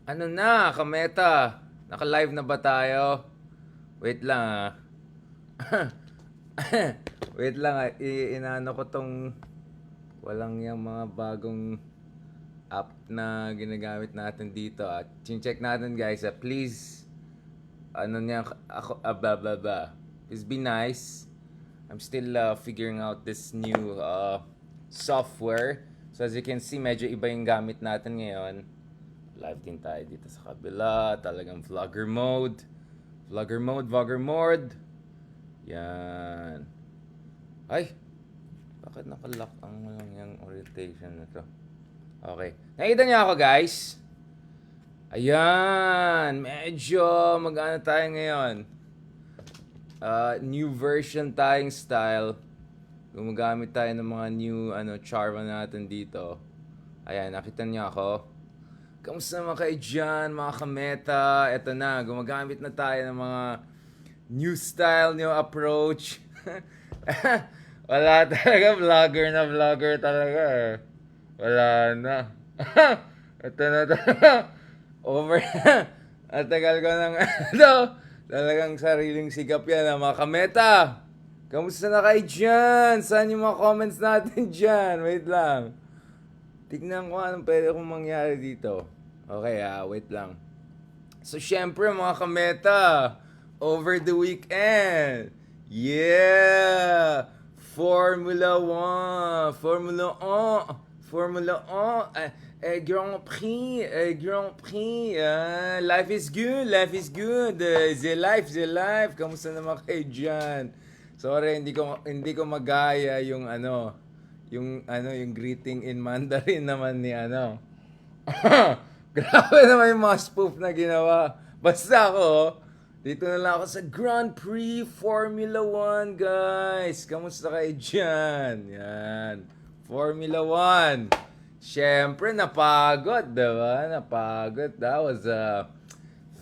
Ano na, kameta? Naka-live na ba tayo? Wait lang ah. Wait lang ah. Inaano ko tong walang yung mga bagong app na ginagamit natin dito at check natin guys please ano niya ako blah blah blah. Please be nice. I'm still figuring out this new software. So as you can see, medyo iba yung gamit natin ngayon. Live din tayo dito sa kabila. Talagang vlogger mode. Vlogger mode, vlogger mode. Yan. Ay! Bakit nakalock ang walang yung orientation na to? Okay. Nakita niyo ako, guys? Ayan. Medyo mag-ano tayo ngayon. New version tayong style. Gumagamit tayo ng mga new charma natin dito. Ayan, nakita niyo ako? Kamusta naman kayo dyan, mga kameta? Eto na, gumagamit na tayo ng mga new style, new approach. Wala talaga, vlogger talaga eh. Wala na. Ito na talaga. Over na. At tagal ko ng talagang sariling sikap yan, mga kameta. Kamusta na kayo dyan? Saan yung mga comments natin dyan? Wait lang. Tignan ko anong pwede kong mangyari dito. Okay wait lang. So, syempre mga kameta, over the weekend, yeah! Formula 1, Formula 1, Grand Prix, life is good, the life, kamusta naman kayo dyan? Sorry, hindi ko magaya yung yung greeting in Mandarin naman ni Grabe naman yung mga spoof na ginawa. Basta ako, dito na lang ako sa Grand Prix Formula 1, guys. Kamusta kayo dyan? Yan. Formula 1. Siyempre, napagod, diba? Napagod. That was a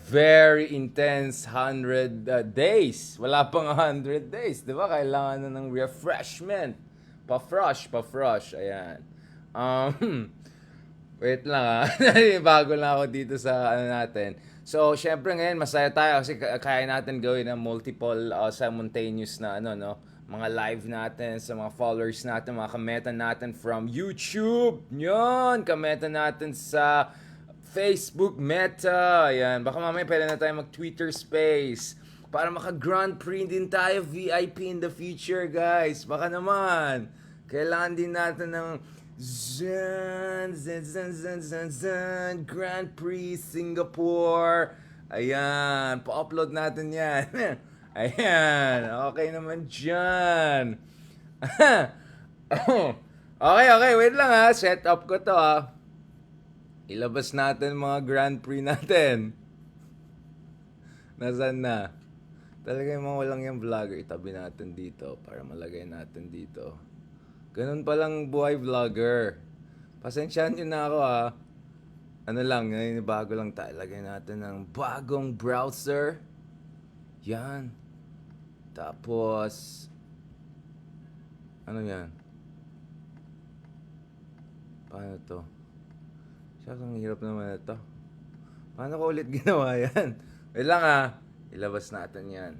very intense 100 days. Wala pang 100 days, diba? Kailangan na ng refreshment. Pa-frosh. Ayan. Wait lang bago lang ako dito sa natin. So, syempre ngayon masaya tayo kasi kaya natin gawin ng multiple simultaneous na mga live natin sa mga followers natin, mga kameta natin from YouTube. Yun, kameta natin sa Facebook Meta. Ayan, baka mamaya pwede na tayo mag-Twitter Space para maka-Grand Prix din tayo VIP in the future, guys. Baka naman. Kailangan din natin ng Grand Prix Singapore. Ayan, pa-upload natin yan. Ayan, okay naman dyan. Okay, wait lang set up ko to Ilabas natin mga Grand Prix natin. Nasaan na? Talaga yung mga walang yung vlogger, itabi natin dito para malagay natin dito. Ganun palang buhay vlogger. Pasensyahan nyo na ako Ano lang, bago lang tayo. Lagay natin ng bagong browser. Yan. Tapos, ano yan? Paano to? Siya, ang hirap naman ito. Paano ko ulit ginawa yan? Wait lang ilabas natin yan.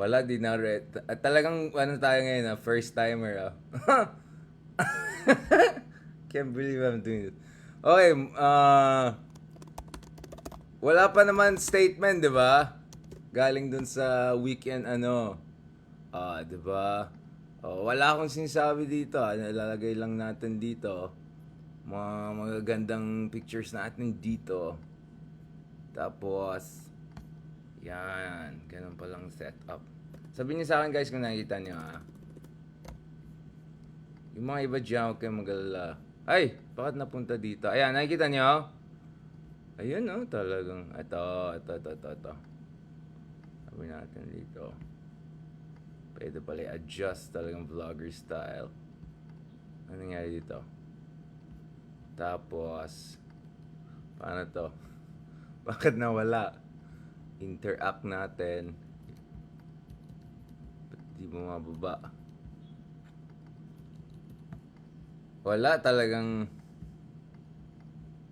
Wala, di na At talagang tayo ngayon first timer Can't believe I'm doing this. Okay, wala pa naman statement, di ba? Galing dun sa weekend di ba? Wala akong sinasabi dito Nalalagay lang natin dito mga magagandang pictures natin dito. Tapos yan, ganun palang setup. Sabihin niyo sa akin guys kung nakikita niyo Yung mga iba dyan, huwag kayong mag-alala. Ay, bakit napunta dito? Ayan, nakikita niyo? Ayun talagang. Ito. Sabi natin dito. Pwede pala i-adjust talagang vlogger style. Ano nangyari dito? Tapos, paano to? Bakit nawala? Interact natin. Ba't di mo mababa? Wala talagang...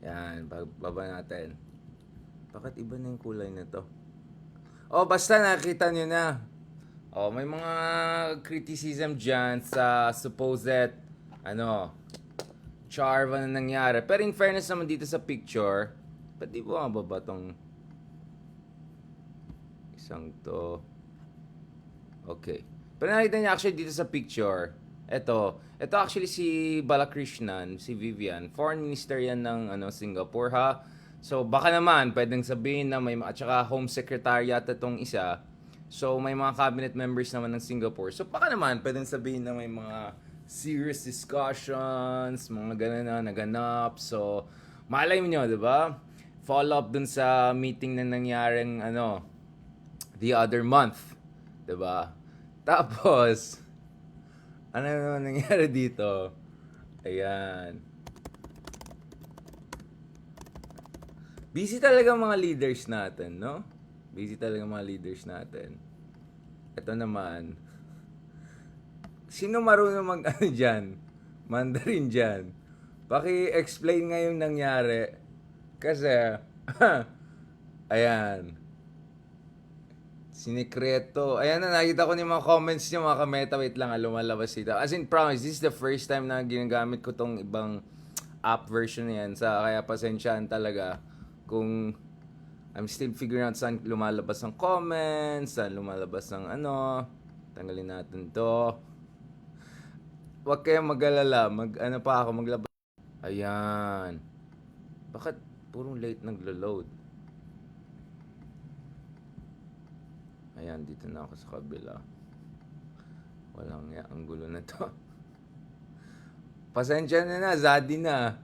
Yan, baba natin. Bakit iba na yung kulay na to? Oh, basta nakita nyo na. Oh, may mga criticism dyan sa supposed, ano, charva na nangyari. Pero in fairness naman dito sa picture, ba't di ba mababa tong isang to? Okay. Pero nakita niya actually dito sa picture, ito actually si Balakrishnan, si Vivian, foreign minister yan ng Singapore ha. So baka naman pwedeng sabihin na may at saka home secretariat itong isa. So may mga cabinet members naman ng Singapore. So baka naman pwedeng sabihin na may mga serious discussions, mga ganun na naganap. So malay mo nyo, 'di ba? Follow up dun sa meeting na nangyaring the other month, 'di ba? Tapos ano naman nangyari dito? Ayan. Busy talaga mga leaders natin, no? Busy talaga mga leaders natin. Ito naman. Sino marunong dyan? Mandarin dyan. Paki-explain nga yung nangyari. Kasi, ayan. Sinikreto. Ayan na, nakita ko yung mga comments niyo, mga kameta. Wait lang, lumalabas dito. As in, promise, this is the first time na ginagamit ko tong ibang app version na yan. Kaya pasensyaan talaga kung I'm still figuring out saan lumalabas ang comments, saan lumalabas ang tanggalin natin to. Huwag kayong mag-alala, maglabas. Ayan. Bakit purong late naglo-load? Ayan, dito na ako sa kabila. Walang ang gulo na to. Pasensya na, Zadi na.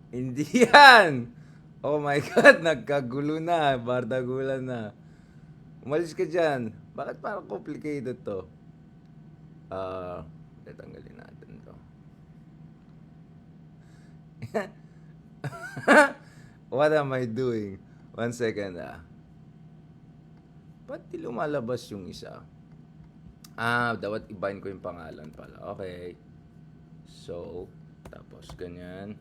Hindi yan! Oh my God, nagkagulo na. Bardagulan na. Umalis ka dyan. Bakit parang complicated to? Tatanggalin natin to. What am I doing? 1 second Ba't di lumalabas yung isa? Dapat ibahin ko yung pangalan pala. Okay. So, tapos ganyan.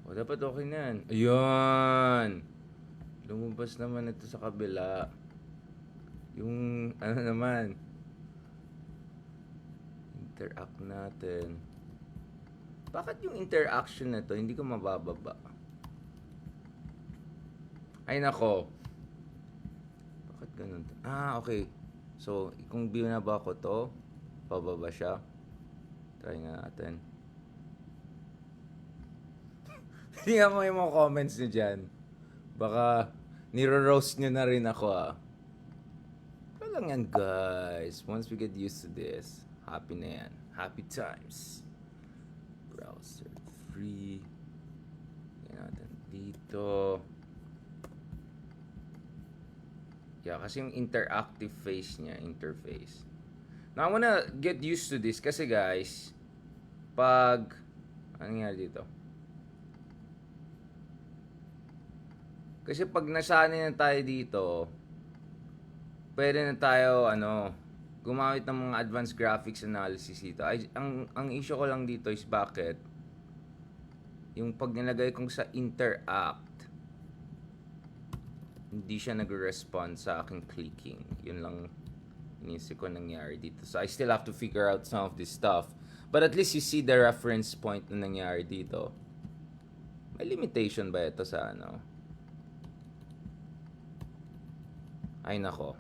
Dapat okay na yan. Ayun! Lumabas naman ito sa kabila. Yung, naman. Interact natin. Bakit yung interaction na to hindi ko mabababa? Ay, nako. Bakit ganun? Okay. So, kung binaba ko to, pababa siya. Try nga natin. Tingnan mo yung mga comments nyo dyan. Baka niro-roast nyo na rin ako Pero lang yan guys. Once we get used to this, happy na yan. Happy times. Browser free. Tingnan natin dito. Yeah, kasi yung interactive interface. Now, I wanna get used to this kasi guys, ano nangyari dito? Kasi pag nasanay na tayo dito, pwede na tayo, gumamit ng mga advanced graphics analysis dito. Ang issue ko lang dito is bakit yung pag nilagay kong sa interact, hindi siya nag-respond sa aking clicking. Yun lang inisip ko nangyari dito. So, I still have to figure out some of this stuff. But at least you see the reference point na nangyari dito. May limitation ba ito sa Ay, nako.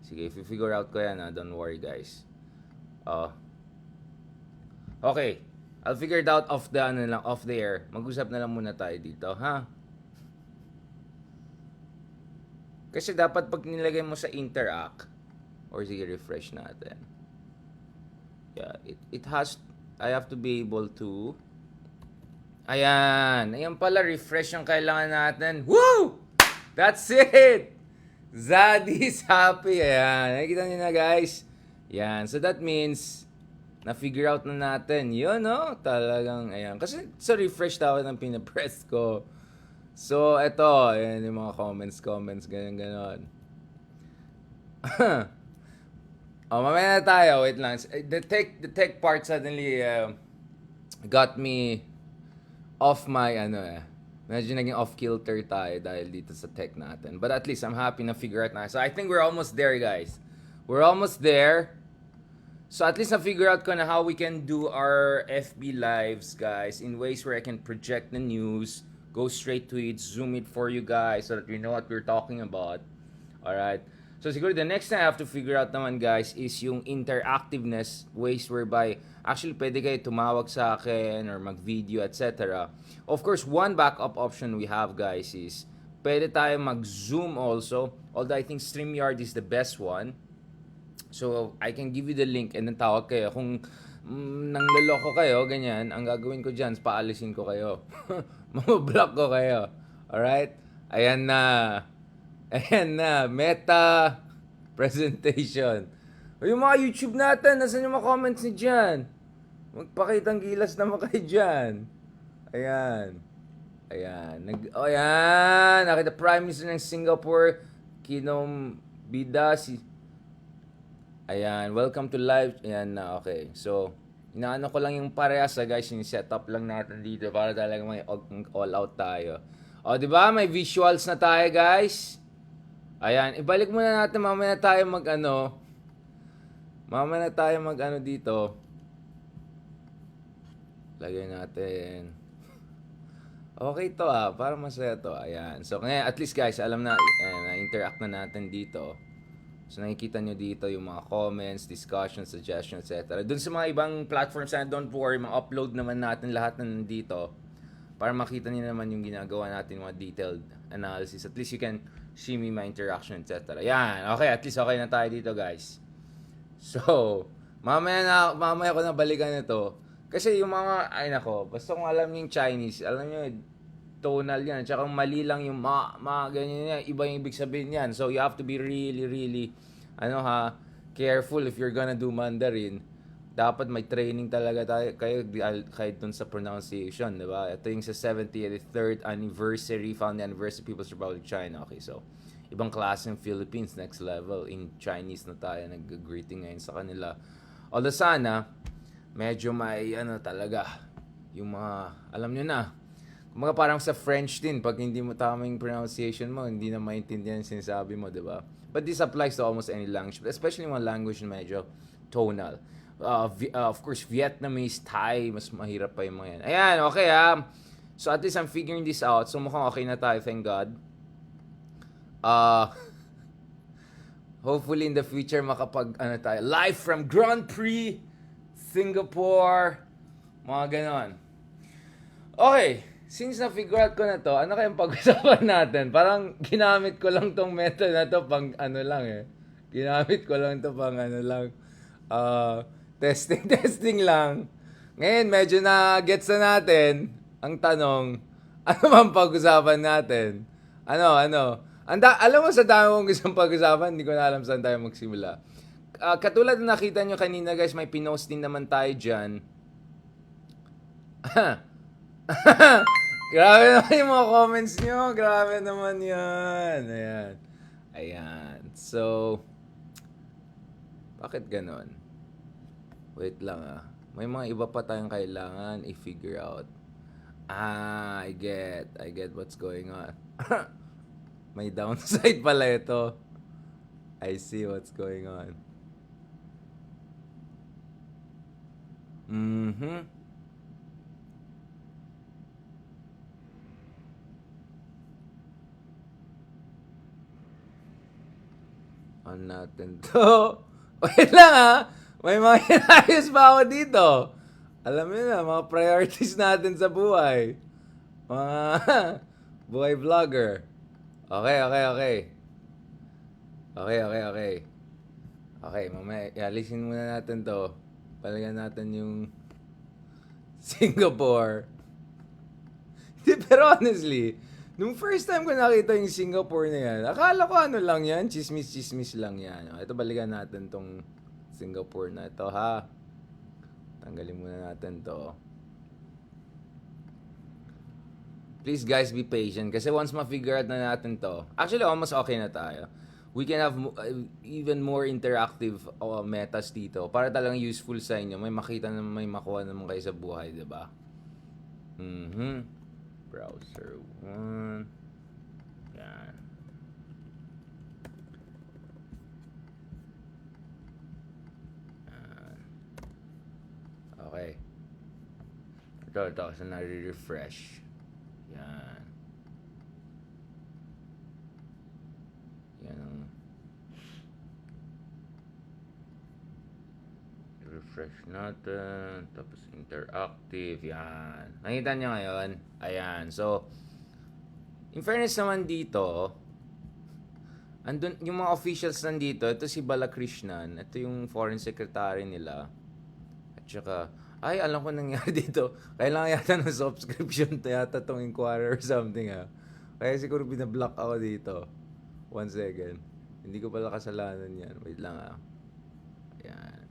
Sige, if you figure out ko yan, don't worry, guys. Okay. I'll figure it out off the air. Mag-usap na lang muna tayo dito, ha? Kasi dapat pag nilagay mo sa interact, or sige, refresh natin. Yeah, I have to be able to, ayan pala, refresh yung kailangan natin. Woo! That's it! Zadi's happy. Ayan, nakikita niyo na guys. Yan, so that means, na-figure out na natin. Yun, talagang, ayan. Kasi sa refresh dapat ang pinapress ko. So, eto, ayan yung mga comments, ganyan. Mamaya na tayo. Wait lang. The tech part suddenly got me off my medyo naging off-kilter tayo dahil dito sa tech natin. But at least I'm happy na figure out na. So I think we're almost there, guys. We're almost there. So at least na-figure out ko na how we can do our FB lives, guys, in ways where I can project the news, go straight to it, zoom it for you guys so that we know what we're talking about. Alright? So siguro the next thing I have to figure out naman, guys, is yung interactiveness, ways whereby actually pwede kayo tumawag sa akin or mag-video, etc. Of course, one backup option we have, guys, is pwede tayo mag-zoom also, although I think StreamYard is the best one. So, I can give you the link and then tawag kayo. Kung nangloloko kayo, ganyan, ang gagawin ko dyan, paalisin ko kayo. Mamablock ko kayo. Alright? Ayan na. Ayan na. Meta presentation. O yung mga YouTube natin, nasan yung mga comments ni dyan? Magpakitang gilas naman kayo dyan. Ayan. Ayan. Ayan. Nakita Prime Minister ng Singapore, Kinombida, Ayan, welcome to live. Ayan na, okay. So, inaano ko lang yung parehas, guys, yung setup lang natin dito para talaga may all out tayo. O, di ba? May visuals na tayo, guys. Ayan, ibalik muna natin, mamaya na tayo Mamaya na tayo dito. Lagay natin. Okay to para masaya to. Ayan. So, ngayon, at least, guys, alam na, na-interact na natin dito. So, nakikita nyo dito yung mga comments, discussions, suggestions, etc. Doon sa mga ibang platforms na don't worry, ma-upload naman natin lahat na nandito para makita nyo naman yung ginagawa natin, mga detailed analysis. At least you can see me, my interaction, etc. Yan. Okay, at least okay na tayo dito, guys. So, mamaya ko na balikan ito. Kasi yung mga, basta kung alam nyo yung Chinese, alam nyo, tonal yan. Tsaka mali lang yung ganyan yan. Iba yung ibig sabihin yan. So, you have to be really, really, careful if you're gonna do Mandarin. Dapat may training talaga kayo kahit dun sa pronunciation, di ba? Ito yung sa 73rd anniversary, founding anniversary People's Republic of China. Okay, so, ibang klase ng Philippines, next level. In Chinese na tayo, nag-greeting ngayon sa kanila. Although sana, medyo may, talaga, yung mga, alam nyo na, kumaga parang sa French din, pag hindi mo tama yung pronunciation mo, hindi na maintindihan yung sinasabi mo, di ba? But this applies to almost any language, especially mga language na medyo tonal. Of course, Vietnamese, Thai, mas mahirap pa yung mga yan. Ayan, okay So at least I'm figuring this out. So mukhang okay na tayo, thank God. Hopefully in the future makapag, tayo, live from Grand Prix, Singapore, mga ganon. Okay. Since na-figure out ko na to, ano kayang pag-usapan natin? Parang ginamit ko lang tong method na to pang Ginamit ko lang to pang testing lang. Ngayon, medyo na-gets na natin ang tanong, ano bang pag-usapan natin? Alam mo sa dami kong gustong pag-usapan, hindi ko na alam saan tayo magsimula. Katulad na nakita nyo kanina, guys, may pinost din naman tayo dyan. Grabe naman yung mga comments nyo. Grabe naman yan. Ayan. So, bakit ganon? Wait lang May mga iba pa tayong kailangan i-figure out. I get what's going on. May downside pala ito. I see what's going on. On natin to. Wait lang May mga inayos pa ako dito. Alam niyo na, mga priorities natin sa buhay. Mga buhay vlogger. Okay. Okay, mamaya, alisin muna natin to. Palagyan natin yung Singapore. Pero honestly, nung first time ko nakita yung Singapore na yan, akala ko lang yan, chismis lang yan. Ito, balikan natin tong Singapore na ito, Tanggalin muna natin to. Please guys, be patient. Kasi once ma-figure out na natin to, actually almost okay na tayo. we can have even more interactive metas dito para talagang useful sa inyo. May makita naman, may makuha naman kayo sa buhay, di ba? Browser 1. Yan. Okay. Ito. Kasi nare-refresh. Yan. Yan ang refresh natin. Tapos interactive. Yan. Nakita nyo ngayon? Ayan. So, in fairness naman dito, andun, yung mga officials nandito, ito si Balakrishnan. Ito yung foreign secretary nila. At saka, ay, alam ko nangyari dito. Kailangan yata ng subscription yata tong Inquirer or something Kaya siguro binablock ako dito. 1 second. Hindi ko pala kasalanan yan. Wait lang Ayan.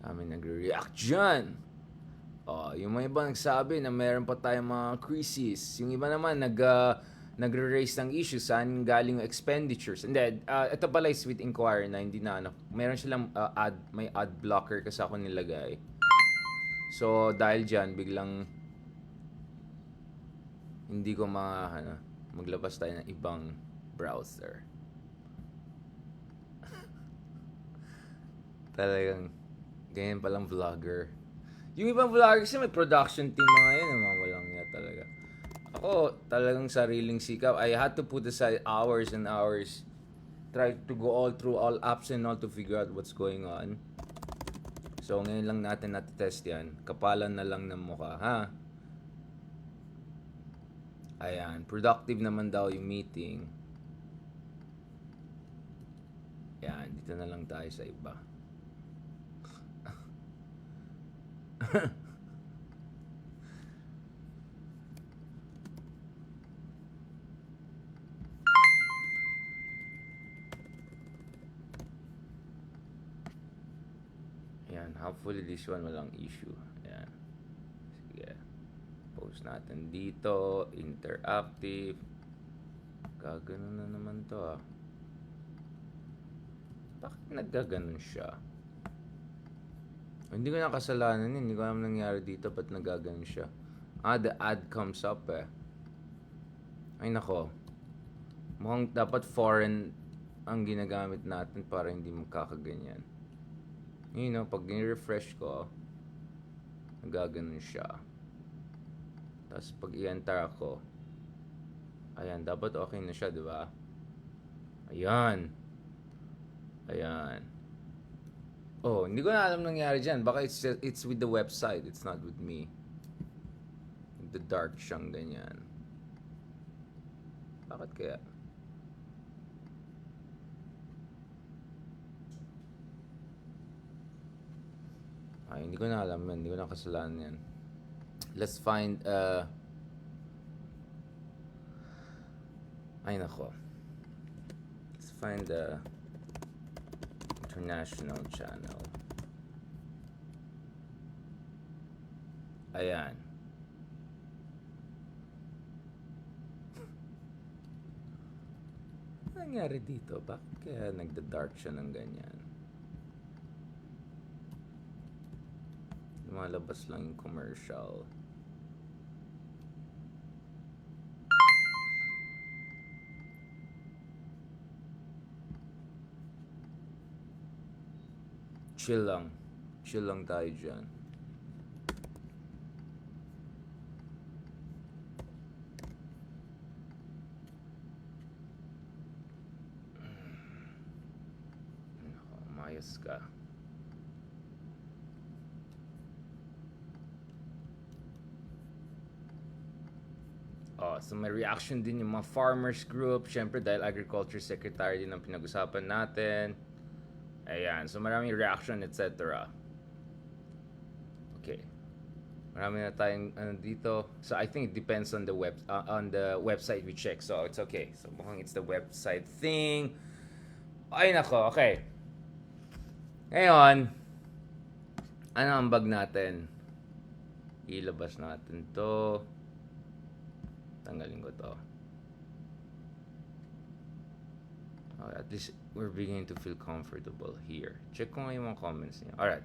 Dami nagre-react dyan. Yung mga iba nagsabi na meron pa tayong mga crisis. Yung iba naman nagre-raise ng issues saan galing yung expenditures. And then, ito pala is with Inquirer na hindi na meron silang may ad blocker kasi ako nilagay. So, dahil dyan, biglang hindi ko maglabas tayo ng ibang browser. Talagang, ganyan palang vlogger. Yung ibang vlogger kasi may production team mga yan, mga walang niya talaga. Ako, talagang sariling sikap. I had to put aside hours and hours. Try to go all through all apps and all to figure out what's going on. So, ngayon lang natin natitest yan. Kapalan na lang ng mukha, ha? Ayan. Productive naman daw yung meeting. Ayan. Dito na lang tayo sa iba. Ayan, hopefully this one walang issue. Ayan. Sige. Post natin dito. Interactive. Gaganon na naman to Bakit naggaganon siya? Hindi ko na kasalanan yun. Hindi ko alam nangyari dito. Ba't naggaganon siya? The ad comes up Ay nako. Mukhang dapat foreign ang ginagamit natin para hindi magkakaganyan. Pag ni-refresh ko, nagaganon siya. Tapos pag i-enter ako, ayan, dapat okay na siya, di ba? Ayan. Hindi ko na alam nangyari dyan. Baka it's with the website. It's not with me. The dark siyang ganyan. Bakit kaya? Hindi ko na alam yan. Hindi ko na kasalanan yan. Let's find ay nako. Let's find the international channel. Ayan. Ano nangyari dito? Bakit kaya nagda-dark siya ng ganyan? Lumalabas lang yung commercial. Chill lang tayo dyan. Umayos ka. So may reaction din yung mga farmers group. Siyempre dahil agriculture secretary din ang pinag-usapan natin. Ayan, so maraming reaction, etc. Okay. Marami na tayong dito. So I think it depends on the website we check. So it's okay. So mukhang it's the website thing. Ay nako, okay. Ngayon, ano ang bag natin? Ilabas natin to. Tanggalin ko to. Okay, at least we're beginning to feel comfortable here. Check ko nga yung mga comments niya. Alright.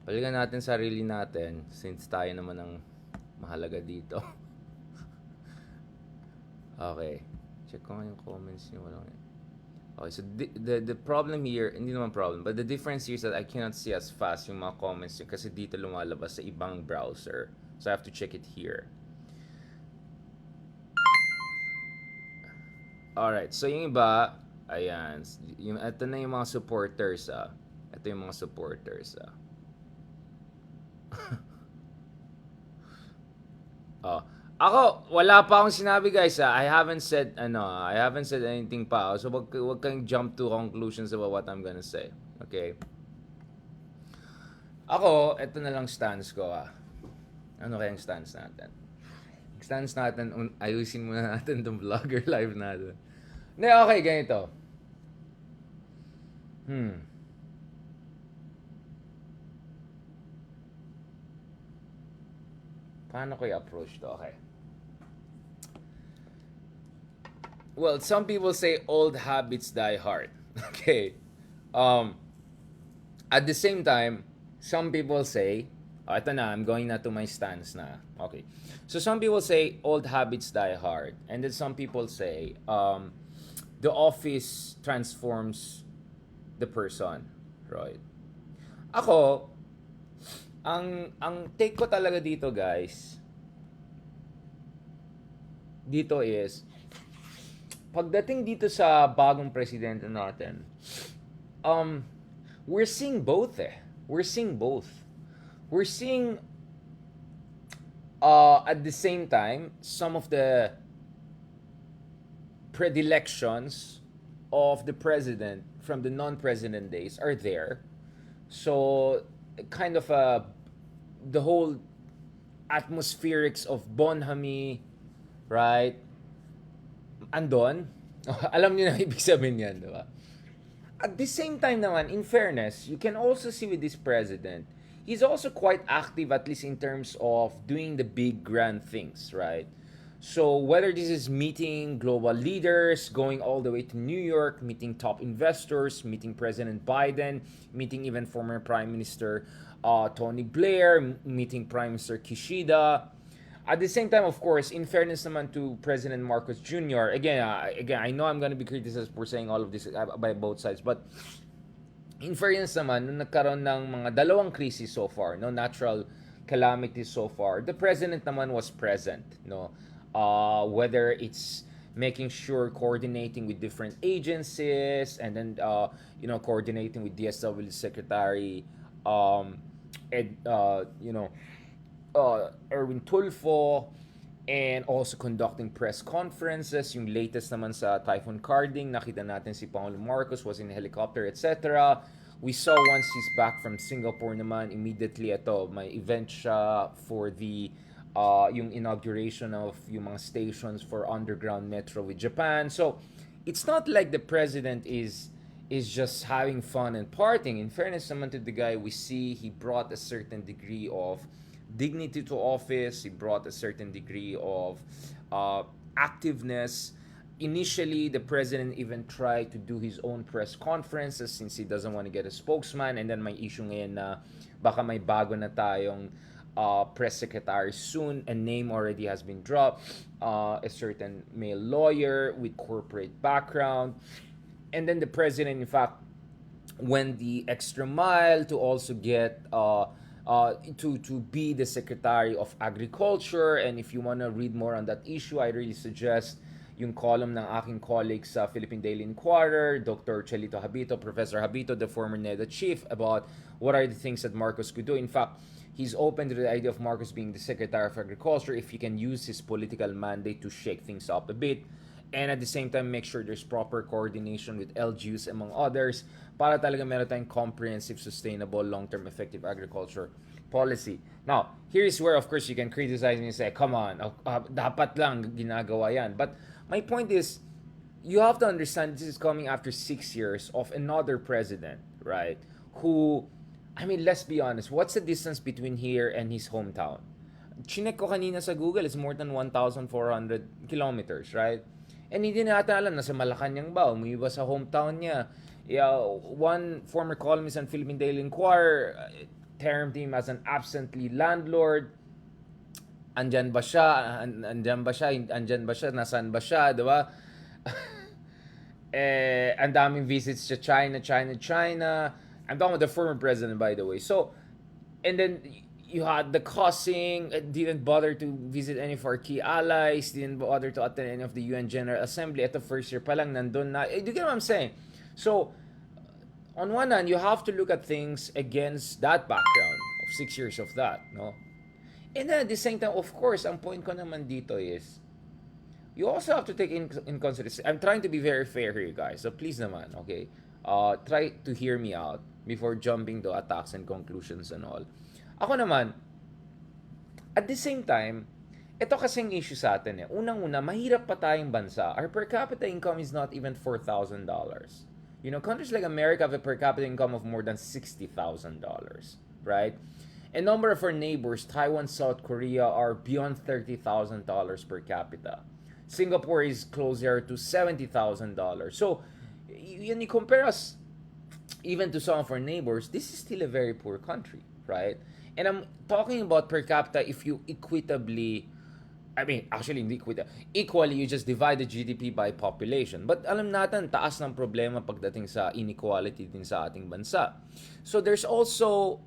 Balikan natin sarili natin since tayo naman ang mahalaga dito. Okay. Check ko nga yung comments niya. Walang... Okay, so the problem here, hindi naman problem, but the difference here is that I cannot see as fast yung mga comments niya kasi dito lumalabas sa ibang browser. So I have to check it here. Alright, so yung iba, ayan, ito na yung mga supporters, Ito yung mga supporters, Oh. Ako, wala pa akong sinabi, guys, I haven't said anything pa. So wag kang jump to conclusions about what I'm gonna say. Okay? Ako, ito na lang stance ko, Ano kayang stance natin? Stance natin, ayusin muna natin tong vlogger live natin. Hindi, okay, ganito. Paano ko i-approach to? Okay. Well, some people say old habits die hard. Okay. At the same time, some people say, ito na, I'm going na to my stance na. Okay. So some people say old habits die hard. And then some people say, the office transforms the person. Right? Ako, ang take ko talaga dito, guys, dito is, pagdating dito sa bagong presidente natin, we're seeing both We're seeing both. We're seeing, at the same time, some of the predilections of the president from the non-president days are there. So, kind of the whole atmospherics of Bonhami, right? Andon. Alam niyo na ibig sabihin yan, di ba? At the same time naman, in fairness, you can also see with this president, he's also quite active, at least in terms of doing the big grand things, right? So whether this is meeting global leaders, going all the way to New York, meeting top investors, meeting President Biden, meeting even former Prime Minister Tony Blair, meeting Prime Minister Kishida. At the same time, of course, in fairness naman to President Marcos Jr., again, I know I'm going to be criticized for saying all of this by both sides, but in fairness naman, nung nagkaroon ng mga dalawang crisis so far, no, natural calamities so far, the president naman was present, no, whether it's making sure coordinating with different agencies, and then coordinating with DSW Secretary Erwin Tulfo, and also conducting press conferences. Yung latest naman sa Typhoon Carding, nakita natin si Pangulong Marcos was in a helicopter, etc. We saw once he's back from Singapore naman, immediately may event siya for the yung inauguration of yung mga stations for underground metro with Japan. So, it's not like the president is just having fun and partying. In fairness naman to the guy, we see he brought a certain degree of dignity to office. He brought a certain degree of activeness. Initially, the president even tried to do his own press conferences since he doesn't want to get a spokesman. And then may issue ngayon na baka may bago na tayong press secretary soon. A name already has been dropped. A certain male lawyer with corporate background. And then the president, in fact, went the extra mile to also get to be the Secretary of Agriculture. And if you want to read more on that issue, I really suggest yung column ng aking colleague sa Philippine Daily Inquirer, Dr. Chelito Habito, Professor Habito, the former NEDA chief, about what are the things that Marcos could do. In fact, he's open to the idea of Marcos being the Secretary of Agriculture if he can use his political mandate to shake things up a bit, and at the same time make sure there's proper coordination with LGUs among others para talaga meron tayong comprehensive, sustainable, long-term, effective agriculture policy. Now, here's where of course you can criticize me and say, come on, dapat lang ginagawa yan. But my point is, you have to understand this is coming after 6 years of another president, right? Who, I mean, let's be honest, what's the distance between here and his hometown? Chinek ko kanina sa Google, it's more than 1,400 kilometers, right? And hindi natin alam, nasa Malacanang ba, umiiba sa hometown niya. Yeah, one former columnist on Philippine Daily Inquirer termed him as an absentee landlord. Andyan ba siya? Andyan ba siya? Andyan ba siya? Nasaan ba siya? Diba? Ang daming visits sa China. I'm talking with the former president, by the way. So, and then you had the causing, didn't bother to visit any of our key allies, didn't bother to attend any of the UN General Assembly. At the first year pa lang, nandun na. Do you get what I'm saying? So, on one hand, you have to look at things against that background of 6 years of that, no? And then at the same time, of course, ang point ko naman dito is, you also have to take in consideration. I'm trying to be very fair here, guys. So please naman, okay? Try to hear me out before jumping to attacks and conclusions and all. Ako naman, at the same time, ito kasing issue sa atin eh. Unang-una, mahirap pa tayong bansa. Our per capita income is not even $4,000. You know, countries like America have a per capita income of more than $60,000, right? A number of our neighbors, Taiwan, South Korea, are beyond $30,000 per capita. Singapore is closer to $70,000. So, when you compare us even to some of our neighbors, this is still a very poor country, right? And I'm talking about per capita if you equitably, I mean, actually, hindi equally, you just divide the GDP by population. But alam natin, taas ng problema pagdating sa inequality din sa ating bansa. So there's also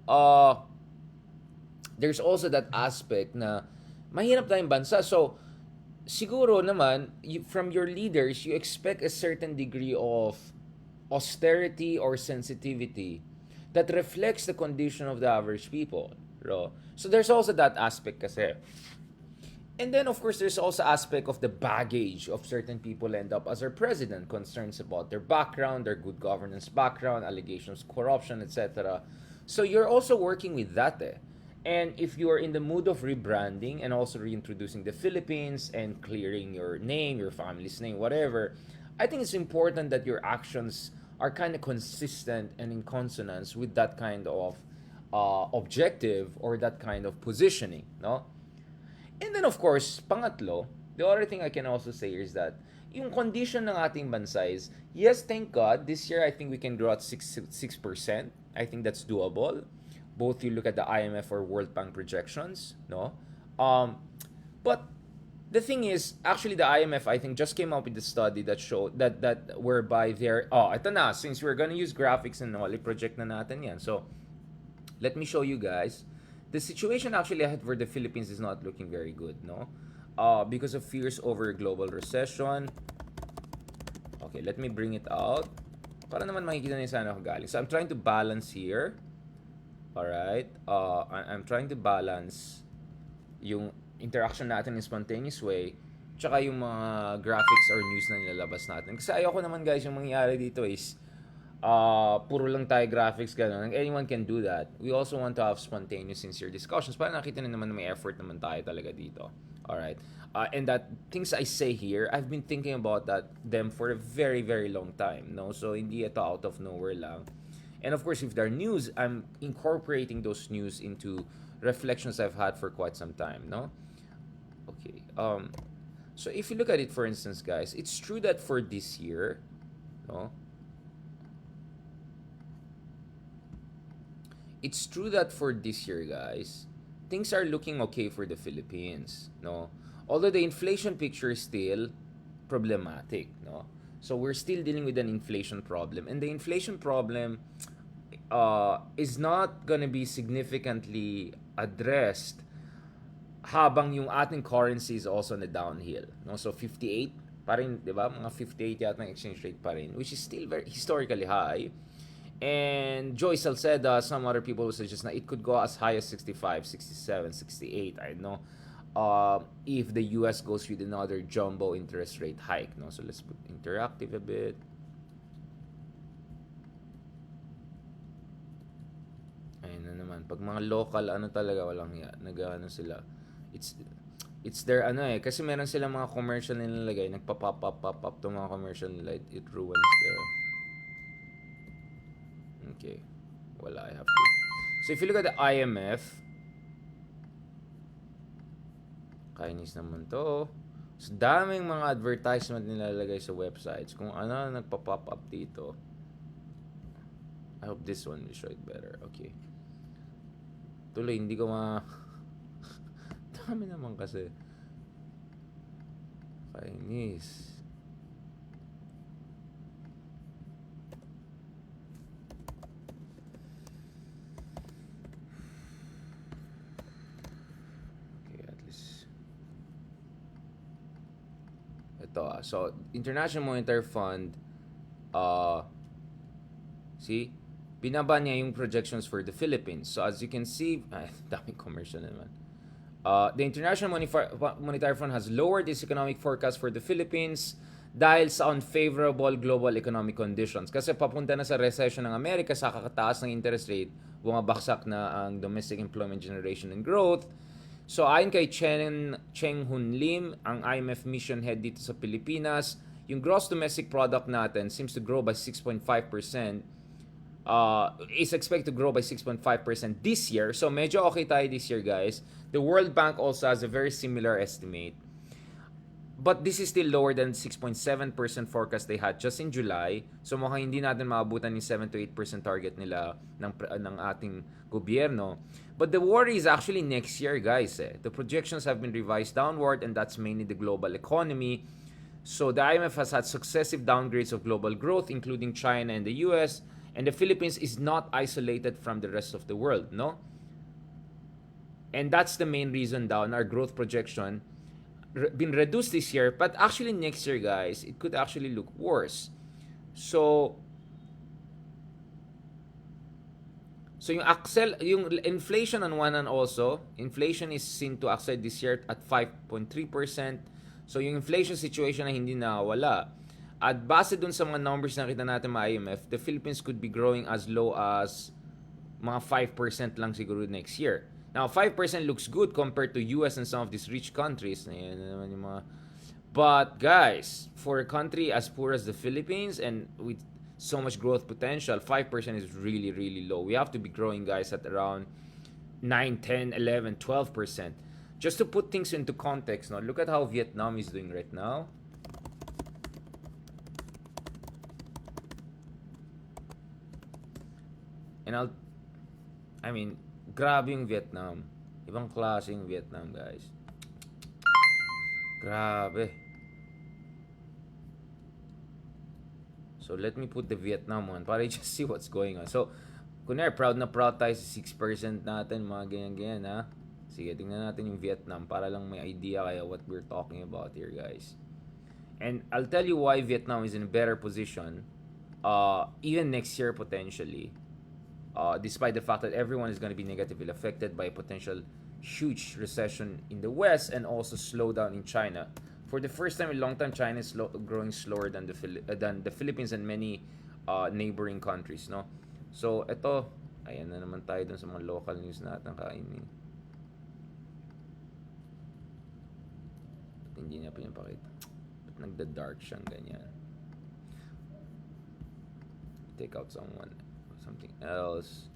that aspect na mahirap tayong bansa. So, siguro naman, from your leaders, you expect a certain degree of austerity or sensitivity that reflects the condition of the average people. So there's also that aspect kasi. And then, of course, there's also aspect of the baggage of certain people end up as our president, concerns about their background, their good governance background, allegations of corruption, etc. So you're also working with that eh. And if you're in the mood of rebranding and also reintroducing the Philippines and clearing your name, your family's name, whatever, I think it's important that your actions are kind of consistent and in consonance with that kind of objective or that kind of positioning, no? And then, of course, pangatlo, the other thing I can also say is that yung condition ng ating bansa is, yes, thank God, this year I think we can grow at 6%. I think that's doable. Both you look at the IMF or World Bank projections, no? But the thing is, actually the IMF, I think, just came up with a study that showed that whereby they're, ito na, since we're gonna use graphics and all, i-project na natin yan. So, let me show you guys. The situation actually ahead for the Philippines is not looking very good, no? Because of fears over global recession. Okay, let me bring it out. Para naman makikita niyo saan ako galing. So, I'm trying to balance here. Alright? I'm trying to balance yung interaction natin in spontaneous way tsaka yung mga graphics or news na nilalabas natin. Kasi ayoko naman guys, yung mangyayari dito is puro lang tayo graphics, gano'n. Anyone can do that. We also want to have spontaneous, sincere discussions para nakita na naman na may effort naman tayo talaga dito. Alright? And that things I say here, I've been thinking about them for a very, very long time. No? So, hindi ito out of nowhere lang. And of course, if there are news, I'm incorporating those news into reflections I've had for quite some time. No? Okay. So, if you look at it, for instance, guys, it's true that for this year, no? It's true that for this year, guys, things are looking okay for the Philippines, no? Although the inflation picture is still problematic, no? So we're still dealing with an inflation problem, and the inflation problem is not gonna be significantly addressed habang yung ating currency is also na downhill, no? So 58 pa rin, di ba? Mga 58 yata ng exchange rate pa rin, which is still very historically high. And Joy Salceda, some other people will suggest na it could go as high as 65, 67, 68. I don't know. If the US goes with another jumbo interest rate hike. No? So let's put interactive a bit. Ayun na naman. Pag mga local, ano talaga, walang hiya. Nag-ano sila. It's their ano eh. Kasi meron silang mga commercial na nilalagay. Nagpa-pop up itong mga commercial nila. It ruins the... Okay. Wala, I have to. So if you look at the IMF, kainis naman to. So, daming mga advertisement nilalagay sa websites. Kung ano nagpa-pop up dito. I hope this one will show it better. Okay. Tuloy, hindi ko dami naman kasi. Kainis. Okay, at least. Ito So, International Monetary Fund, see? Binaba niya yung projections for the Philippines. So, as you can see, daming commercial naman. The International Monetary Fund has lowered its economic forecast for the Philippines dahil sa unfavorable global economic conditions. Kasi papunta na sa recession ng Amerika sa kakataas ng interest rate, bumabaksak na ang domestic employment generation and growth. So ayon kay Cheng Hun Lim, ang IMF mission head dito sa Pilipinas, yung gross domestic product natin seems to grow by 6.5%. Is expected to grow by 6.5% this year. So medyo okay tayo this year, guys. The World Bank also has a very similar estimate. But this is still lower than 6.7% forecast they had just in July. So mukhang hindi natin maabutan yung 7 to 8% target nila ng ating gobyerno. But the worry is actually next year, guys. The projections have been revised downward, and that's mainly the global economy. So the IMF has had successive downgrades of global growth, including China and the US. And the Philippines is not isolated from the rest of the world, no? And that's the main reason down our growth projection been reduced this year, but actually next year, guys, it could actually look worse. So yung inflation on one hand also, inflation is seen to accelerate this year at 5.3%. So yung inflation situation na hindi nawala. At base dun sa mga numbers na kita natin sa IMF, the Philippines could be growing as low as mga 5% lang siguro next year. Now, 5% looks good compared to US and some of these rich countries. But guys, for a country as poor as the Philippines and with so much growth potential, 5% is really, really low. We have to be growing, guys, at around 9, 10, 11, 12%. Just to put things into context, no, look at how Vietnam is doing right now. And grabe yung Vietnam. Ibang klase yung Vietnam, guys. Grabe. So, let me put the Vietnam one para just see what's going on. So, kunwari, proud na proud tayo sa 6% natin, mga ganyan-ganyan, ha? Sige, tingnan natin yung Vietnam para lang may idea kaya what we're talking about here, guys. And I'll tell you why Vietnam is in a better position, even next year, potentially. Despite the fact that everyone is going to be negatively affected by a potential huge recession in the West and also slowdown in China. For the first time in a long time, China is growing slower than the Philippines and many neighboring countries, no? So, ito, ayan na naman tayo dun sa mga local news natin kainin. Hindi niya pinapakita. Ba't nagda-dark siyang ganyan? Take out something else.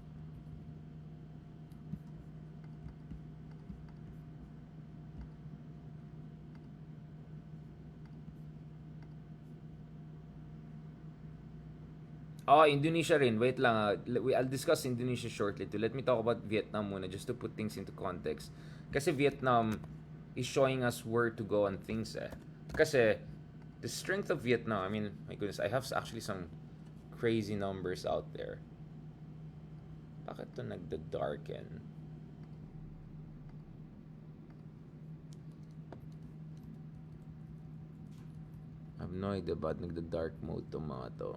Indonesia rin. Wait lang. I'll discuss Indonesia shortly too. Let me talk about Vietnam muna just to put things into context. Kasi Vietnam is showing us where to go on things Kasi the strength of Vietnam, my goodness, I have actually some crazy numbers out there. Bakit to nagda-darken? I have no idea about nagda-dark mode to mga to.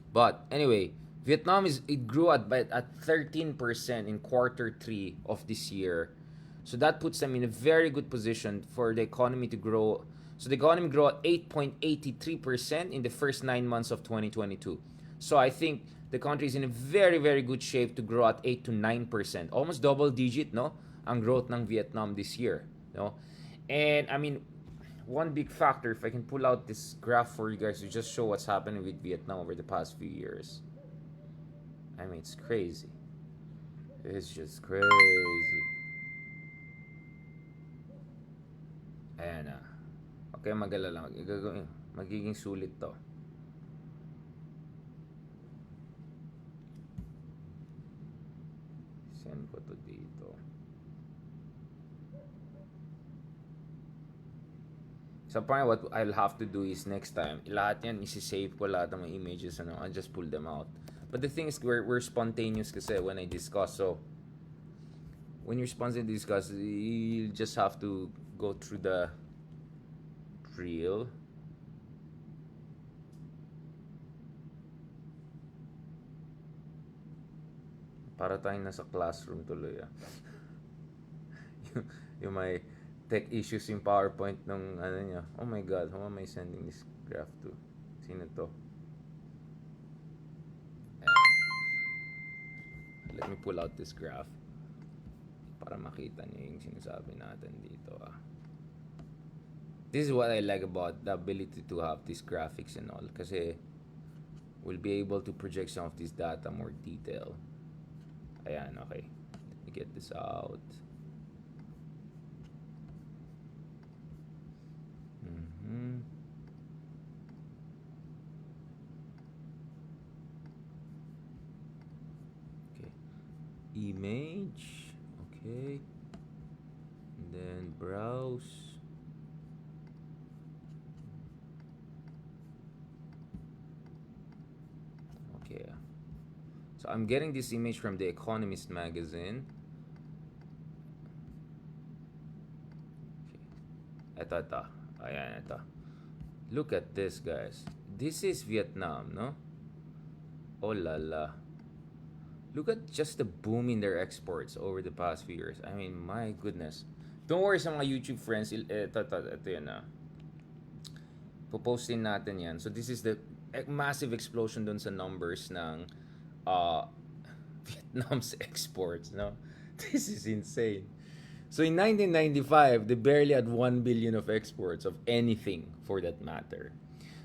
But anyway, Vietnam it grew at 13% in quarter 3 of this year. So that puts them in a very good position for the economy to grow. So the economy grew at 8.83% in the first 9 months of 2022. So I think the country is in a very, very good shape to grow at 8 to 9%. Almost double digit, no? Ang growth ng Vietnam this year, no? And one big factor, if I can pull out this graph for you guys to just show what's happening with Vietnam over the past few years. It's crazy. It's just crazy. Ayan na. Okay, mag-alala. Magiging sulit to. Send ko to dito. So parang what I'll have to do is next time, lahat yan, isi-save ko lahat ng mga images, ano, I'll just pull them out. But the thing is, we're spontaneous kasi when I discuss. So, when you're spontaneous discuss, you just have to go through the reel. Para tayong nasa classroom tuloy, ah. yung may tech issues yung PowerPoint nung ano niya. Oh my God, who am I sending this graph to? Sino to? Let me pull out this graph para makita niyo yung sinasabi natin dito, ah. This is what I like about the ability to have these graphics and all, kasi we'll be able to project some of this data more detail. Ayan, okay. Let me get this out. Okay. Image. Okay. And then browse. Okay. So I'm getting this image from the Economist magazine. Okay. Ito. Ayan, ito. Look at this, guys. This is Vietnam, no? Oh la la. Look at just the boom in their exports over the past few years. I mean, my goodness. Don't worry sa mga YouTube friends. Ito yan, ah. Popostin natin yan. So this is the massive explosion dun sa numbers ng Vietnam's exports, no? This is insane. So in 1995, they barely had 1 billion of exports of anything for that matter.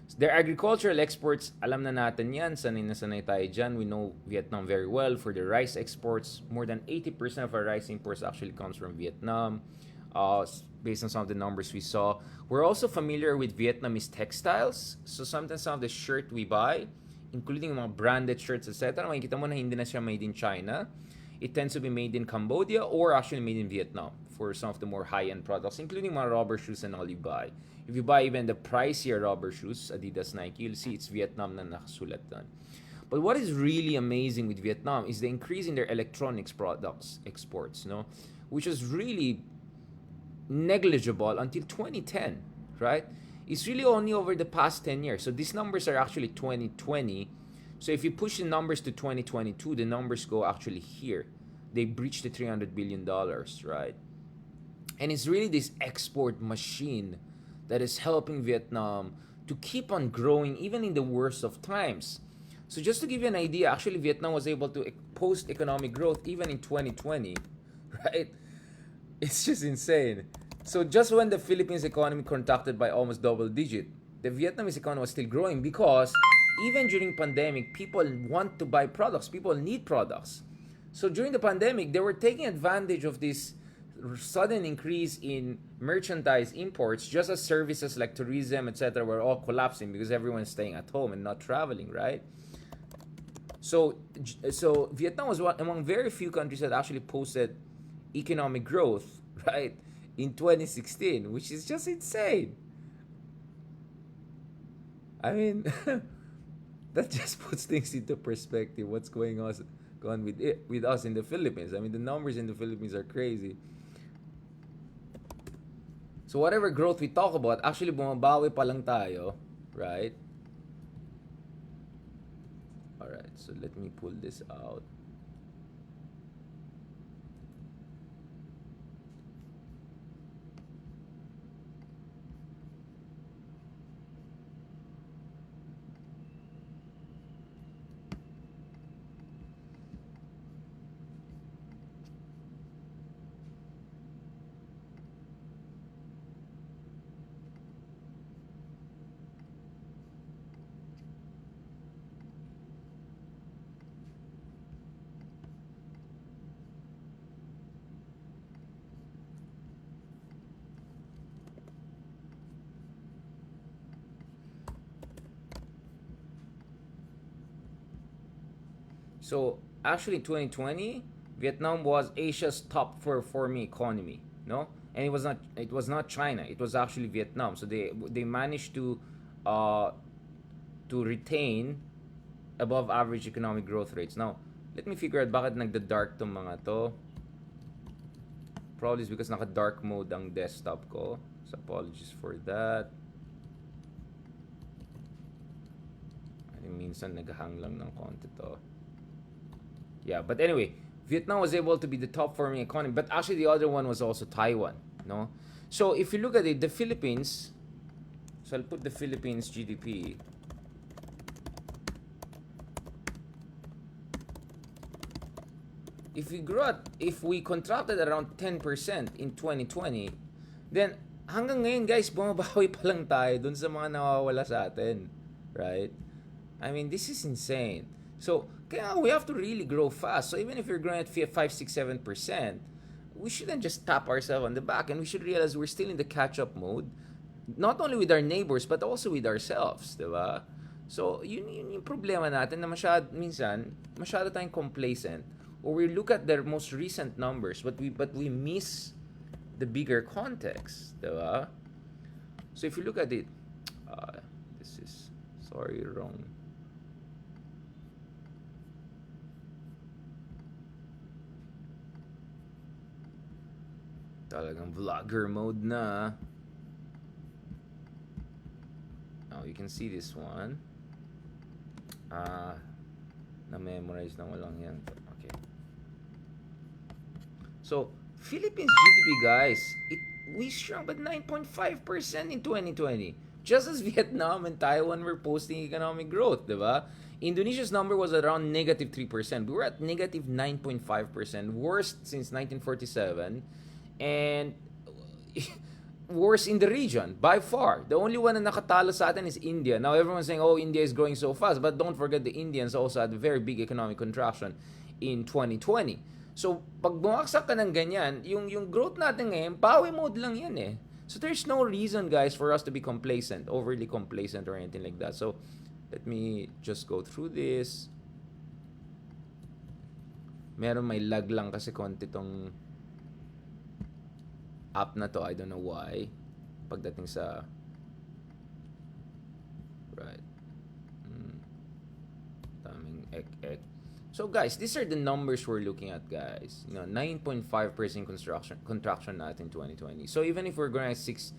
So their agricultural exports, alam na natin yan, sanay na sanay tayo dyan. We know Vietnam very well for the rice exports. More than 80% of our rice imports actually comes from Vietnam, based on some of the numbers we saw. We're also familiar with Vietnamese textiles. So sometimes some of the shirt we buy, including mga branded shirts, etc., makikita mo na hindi na siya made in China. It tends to be made in Cambodia or actually made in Vietnam for some of the more high-end products, including mga rubber shoes and all you buy. If you buy even the pricier rubber shoes, Adidas, Nike, you'll see it's Vietnam na nakasulat doon. But what is really amazing with Vietnam is the increase in their electronics products exports, no? Which was really negligible until 2010, right? It's really only over the past 10 years. So these numbers are actually 2020. So if you push the numbers to 2022, the numbers go actually here. They breached the $300 billion, right? And it's really this export machine that is helping Vietnam to keep on growing even in the worst of times. So just to give you an idea, actually Vietnam was able to post economic growth even in 2020, right? It's just insane. So just when the Philippines economy contracted by almost double digit, the Vietnamese economy was still growing because even during pandemic, people want to buy products. People need products. So during the pandemic, they were taking advantage of this sudden increase in merchandise imports, just as services like tourism, etc., were all collapsing because everyone's staying at home and not traveling, right? So Vietnam was one among very few countries that actually posted economic growth, right, in 2016, which is just insane. I mean, that just puts things into perspective. What's going on with us in the Philippines? I mean, the numbers in the Philippines are crazy. So whatever growth we talk about, actually bumabawi pa lang tayo, right? All right, so let me pull this out. So actually, 2020, Vietnam was Asia's top performing economy. No, and it was not China. It was actually Vietnam. So they managed uh, to retain above average economic growth rates. Now, let me figure out bakit nagda-dark tong mga to. Probably it's because naka-dark mode ang desktop ko. So apologies for that. I minsan naghahang lang ng konti to. Yeah, but anyway, Vietnam was able to be the top performing economy, but actually the other one was also Taiwan, no? So if you look at it, the Philippines, so I'll put the Philippines GDP. If we contracted around 10% in 2020, then hanggang ngayon guys, bumabawi pa lang tayo dun sa mga nawawala sa atin, right? I mean, this is insane. So, kaya we have to really grow fast. So even if you're growing at 5, 6, 7%, we shouldn't just tap ourselves on the back, and we should realize we're still in the catch-up mode, not only with our neighbors, but also with ourselves, di ba? So, yun yung problema natin na minsan, masyado tayong complacent, or we look at their most recent numbers, but we miss the bigger context, di ba? So if you look at it, this is, sorry, wrong. Talagang vlogger mode na. Now you can see this one. Na-memorize na walang yan. Okay. So, Philippines GDP, guys, we shrunk by 9.5% in 2020. Just as Vietnam and Taiwan were posting economic growth, diba? Indonesia's number was around negative 3%. We were at negative 9.5%, worst since 1947. And worse in the region by far. The only one na nakatalo sa atin is India. Now everyone's saying, oh, India is growing so fast, but don't forget the Indians also had a very big economic contraction in 2020. So pag bumaksak ka ng ganyan, yung growth natin ngayon, pawi mode lang yan eh. So there's no reason, guys, for us to be complacent, overly complacent or anything like that. So let me just go through this. Meron may lag lang kasi konti tong app na to, I don't know why. Pagdating sa right. Daming ek. So guys, these are the numbers we're looking at, guys. 9.5% contraction natin in 2020. So even if we're going at 6%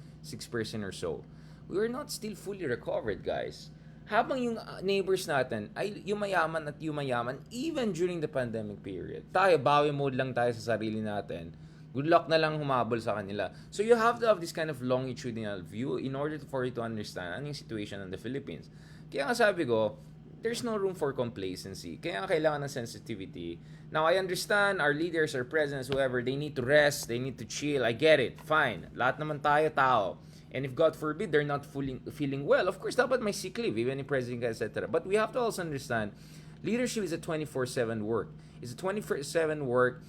or so, we are not still fully recovered, guys. Habang yung neighbors natin ay yumayaman at yumayaman even during the pandemic period. Tayo, bawi mode lang tayo sa sarili natin. Good luck na lang humabol sa kanila. So you have to have this kind of longitudinal view in order for you to understand ano yung situation in the Philippines. Kaya nga sabi ko, there's no room for complacency. Kaya nga kailangan ng sensitivity. Now, I understand our leaders, our presidents, whoever, they need to rest, they need to chill. I get it. Fine. Lahat naman tayo tao. And if God forbid, they're not feeling well, of course, dapat may sick leave, even in president, etc. But we have to also understand, leadership is a 24/7 work. It's a 24/7 work.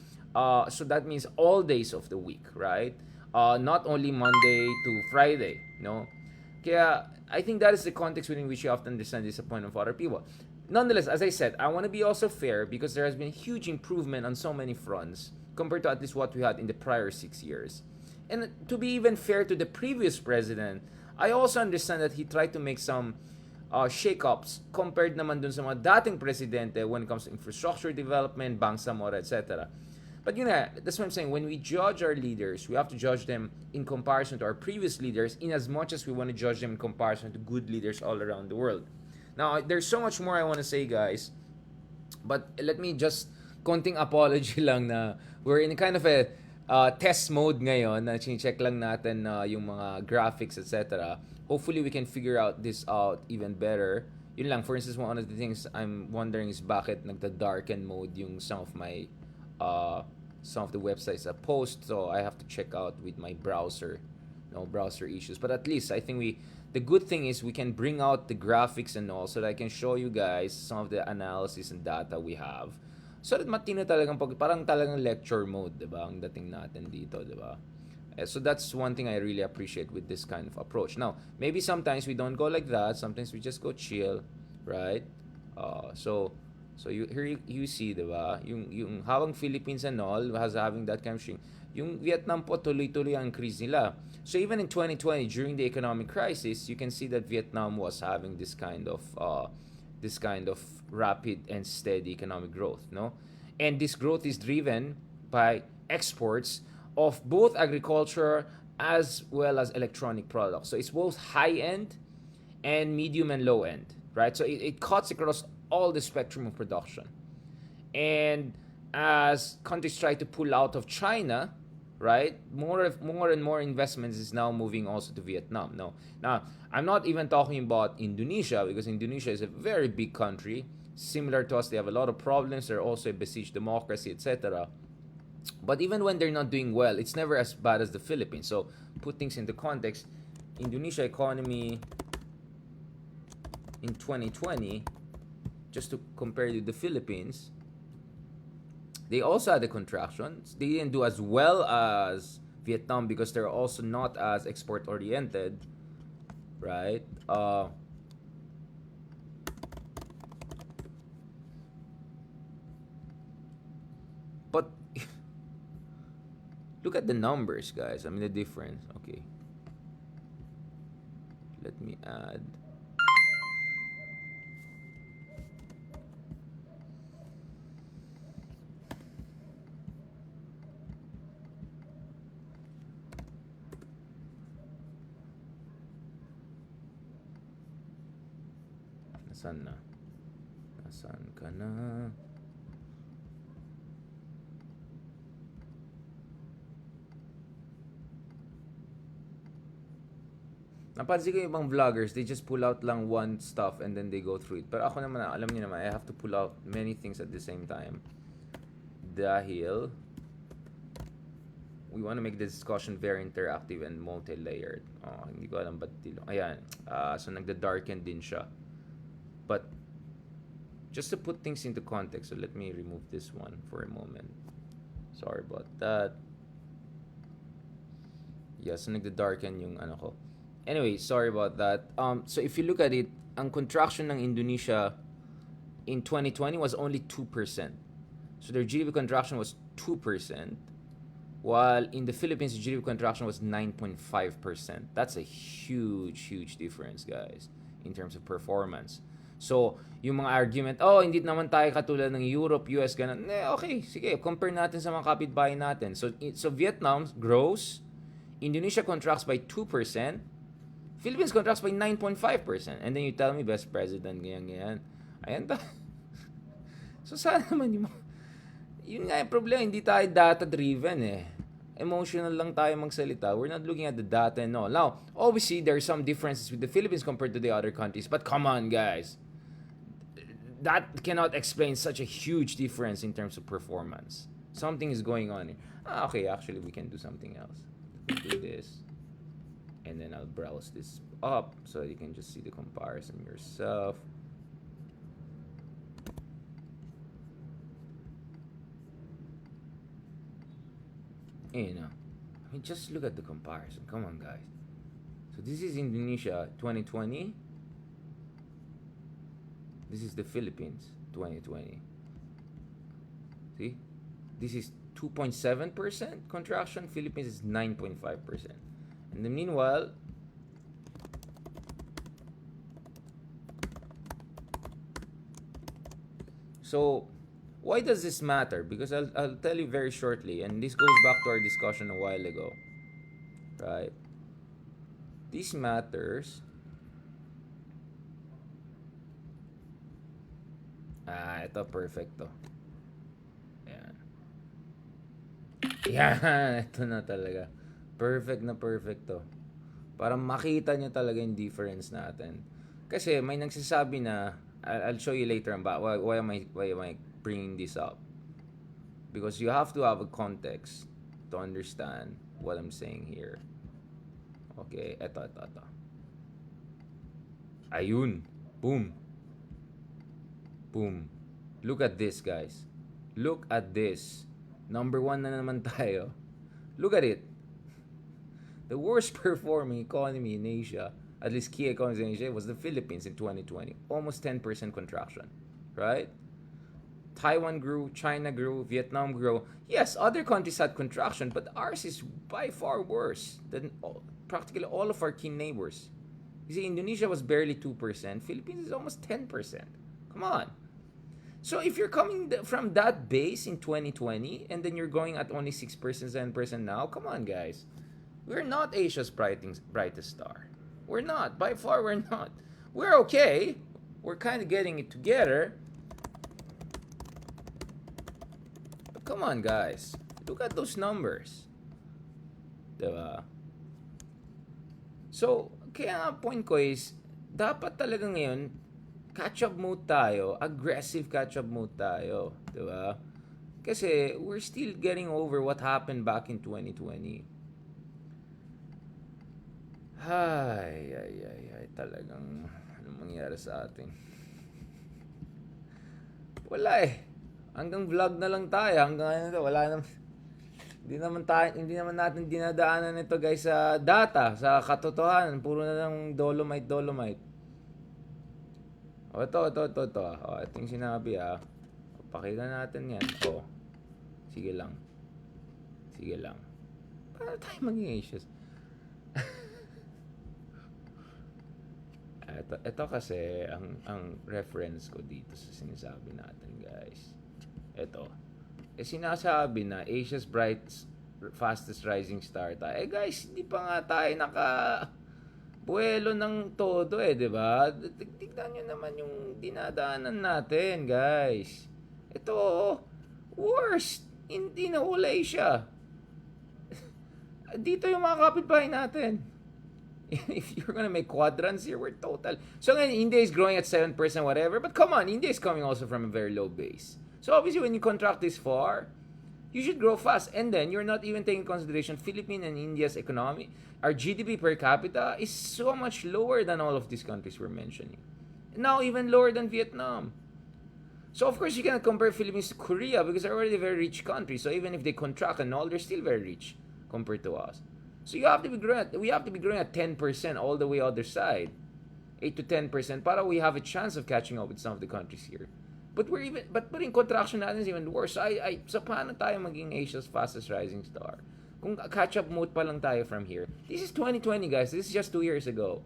So that means all days of the week, right? Not only Monday to Friday, no? Kaya, I think that is the context within which you have to understand the disappointment of other people. Nonetheless, as I said, I want to be also fair because there has been huge improvement on so many fronts compared to at least what we had in the prior 6 years. And to be even fair to the previous president, I also understand that he tried to make some shake-ups compared naman dun sa mga dating presidente when it comes to infrastructure development, Bangsamoro, etc. But that's what I'm saying. When we judge our leaders, we have to judge them in comparison to our previous leaders in as much as we want to judge them in comparison to good leaders all around the world. Now, there's so much more I want to say, guys. But let me just konting apology lang na we're in kind of a test mode ngayon na check lang natin yung mga graphics, etc. Hopefully, we can figure out this out even better. Yun lang. For instance, one of the things I'm wondering is bakit nagda-darken mode yung some of the websites I post, so I have to check out with my browser, browser issues. But at least I think the good thing is we can bring out the graphics and all so that I can show you guys some of the analysis and data we have. So that matino talagang parang talagang lecture mode, 'di ba? Ang dating natin dito, 'di ba? So that's one thing I really appreciate with this kind of approach. Now, maybe sometimes we don't go like that, sometimes we just go chill, right? So So you see, diba? Yung hawang Philippines and all has having that kind of shrink. Yung Vietnam po tuloy-tuloy ang increase nila. So even in 2020 during the economic crisis, you can see that Vietnam was having this kind of rapid and steady economic growth, no? And this growth is driven by exports of both agriculture as well as electronic products. So it's both high end and medium and low end, right? So it cuts across all the spectrum of production. And as countries try to pull out of China, right, more and more investments is now moving also to Vietnam. No, now I'm not even talking about Indonesia, because Indonesia is a very big country, similar to us. They have a lot of problems. They're also a besieged democracy, etc. But even when they're not doing well, it's never as bad as the Philippines. So put things into context. Indonesia economy in 2020, just to compare to the Philippines, they also had a contraction. They didn't do as well as Vietnam because they're also not as export oriented, right? But look at the numbers, guys. I mean, the difference. Okay. Let me add. Nasaan na? Nasaan ka na? Napansin ko yung ibang vloggers, they just pull out lang one stuff and then they go through it. Pero ako naman, alam niyo naman, I have to pull out many things at the same time. Dahil we want to make the discussion very interactive and multi-layered. Oh, hindi ko alam ba't dilo. Ayan. So nagda-darken din siya. But just to put things into context, so let me remove this one for a moment. Sorry about that. Yeah, so nagda-darken yung ano ko. Anyway, sorry about that. So if you look at it, ang contraction ng Indonesia in 2020 was only 2%. So their GDP contraction was 2%, while in the Philippines, the GDP contraction was 9.5%. That's a huge, huge difference, guys, in terms of performance. So, yung mga argument, hindi naman tayo katulad ng Europe, US, ganun. Okay, sige, compare natin sa mga kapitbahay natin. So Vietnam grows, Indonesia contracts by 2%, Philippines contracts by 9.5%. And then you tell me, best president, ganyan. Ayan ta. So, sana naman yun nga yung problema, hindi tayo data-driven eh. Emotional lang tayo magsalita. We're not looking at the data and all. Now, obviously, there are some differences with the Philippines compared to the other countries. But come on, guys. That cannot explain such a huge difference in terms of performance. Something is going on here. Okay, actually, we can do something else. Do this. And then I'll browse this up so you can just see the comparison yourself. You know, I mean, just look at the comparison. Come on, guys. So this is Indonesia 2020. This is the Philippines 2020. See? This is 2.7% contraction. Philippines is 9.5%. And then meanwhile, so why does this matter? Because I'll tell you very shortly, and this goes back to our discussion a while ago, right? This matters. Ito perfect to. Yan, ito na talaga. Perfect na perfect to. Para makita nyo talaga yung difference natin. Kasi may nagsasabi na, I'll show you later why am I bringing this up. Because you have to have a context to understand what I'm saying here. Okay, eto. Ayun. Boom. Boom. Look at this, guys. Look at this. Number 1 na naman tayo. Look at it. The worst performing economy in Asia, at least key economies in Asia, was the Philippines in 2020. Almost 10% contraction. Right? Taiwan grew, China grew, Vietnam grew. Yes, other countries had contraction, but ours is by far worse than practically all of our key neighbors. You see, Indonesia was barely 2%. Philippines is almost 10%. Come on. So if you're coming from that base in 2020 and then you're going at only 6%, 7% now, come on, guys. We're not Asia's brightest star. We're not. By far, we're not. We're okay. We're kind of getting it together. But come on, guys. Look at those numbers. Diba? So, kaya nga point ko is, dapat talaga ngayon, catch-up mode tayo, aggressive catch-up mode tayo. Diba? Kasi, we're still getting over what happened back in 2020. Ay, talagang, anong mangyari sa atin? Wala eh. Hanggang vlog na lang tayo, hanggang ano, wala naman. Hindi naman natin dinadaanan ito guys sa data, sa katotohanan. Puro na lang dolomite. O, ito. O, ito yung sinabi Pakita natin yan. O, sige lang. Paano tayo maging anxious? Ito kasi, ang reference ko dito sa sinasabi natin guys. Ito. Sinasabi na Asia's fastest rising star tayo. Guys, hindi pa nga tayo buwelo ng todo di ba? Tignan nyo naman yung dinadaanan natin, guys. Ito, worst. Hindi na wala Asia. Dito yung mga kapitbahay natin. If you're gonna make quadrants here, we're total. So ngayon, India is growing at 7%, whatever. But come on, India is coming also from a very low base. So obviously, when you contract this far, you should grow fast. And then, you're not even taking consideration Philippines and India's economy. Our GDP per capita is so much lower than all of these countries we're mentioning. Now, even lower than Vietnam. So, of course, you cannot compare Philippines to Korea because they're already a very rich country. So, even if they contract and all, they're still very rich compared to us. So, we have to be growing at 10% all the way other side. 8 to 10% para we have a chance of catching up with some of the countries here. But in contraction natin is even worse. So paano tayo maging Asia's fastest rising star? Kung catch-up mode pa lang tayo from here. This is 2020, guys. This is just 2 years ago.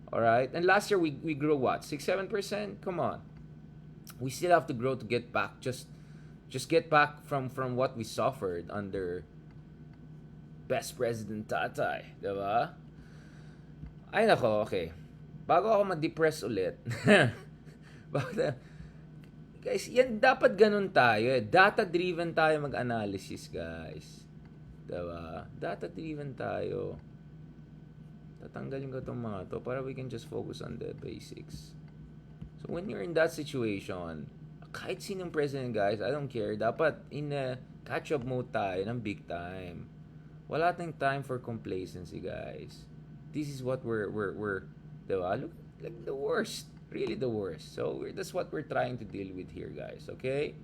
Alright? And last year, we grew what? 6-7%? Come on. We still have to grow to get back. Just get back from what we suffered under best President Tatay. Diba? Ay nako, okay. Bago ako ma-depress ulit. Guys, yan dapat ganun tayo. Data-driven tayo mag-analysis, guys. Diba? Data-driven tayo. Tatanggalin ko itong mga to para we can just focus on the basics. So, when you're in that situation, kahit sinong president, guys, I don't care. Dapat in a catch-up mode tayo ng big time. Wala tayong time for complacency, guys. This is what we're diba? Look, like the worst. Really the worst. So, that's what we're trying to deal with here, guys. Okay?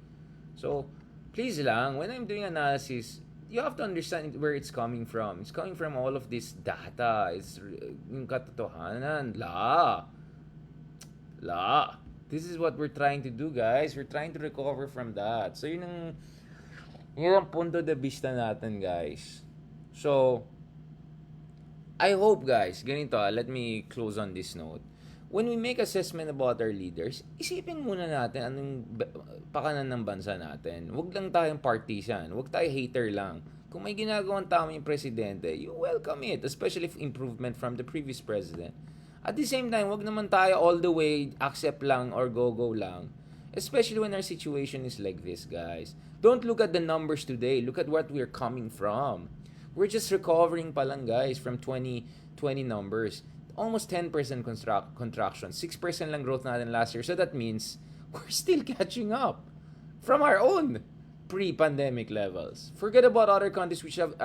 So, please lang, when I'm doing analysis, you have to understand where it's coming from. It's coming from all of this data. It's yung katotohanan. This is what we're trying to do, guys. We're trying to recover from that. So, yun ang punto de vista natin, guys. So, I hope, guys, ganito, let me close on this note. When we make assessment about our leaders, isipin muna natin anong pakanan ng bansa natin. Huwag lang tayong partisan. Huwag tayo hater lang. Kung may ginagawang tama yung presidente, you welcome it, especially if improvement from the previous president. At the same time, huwag naman tayo all the way accept lang or go lang. Especially when our situation is like this, guys. Don't look at the numbers today. Look at what we're coming from. We're just recovering pa lang, guys, from 2020 numbers. Almost 10% contraction. 6% lang growth natin last year. So that means we're still catching up from our own pre-pandemic levels. Forget about other countries which have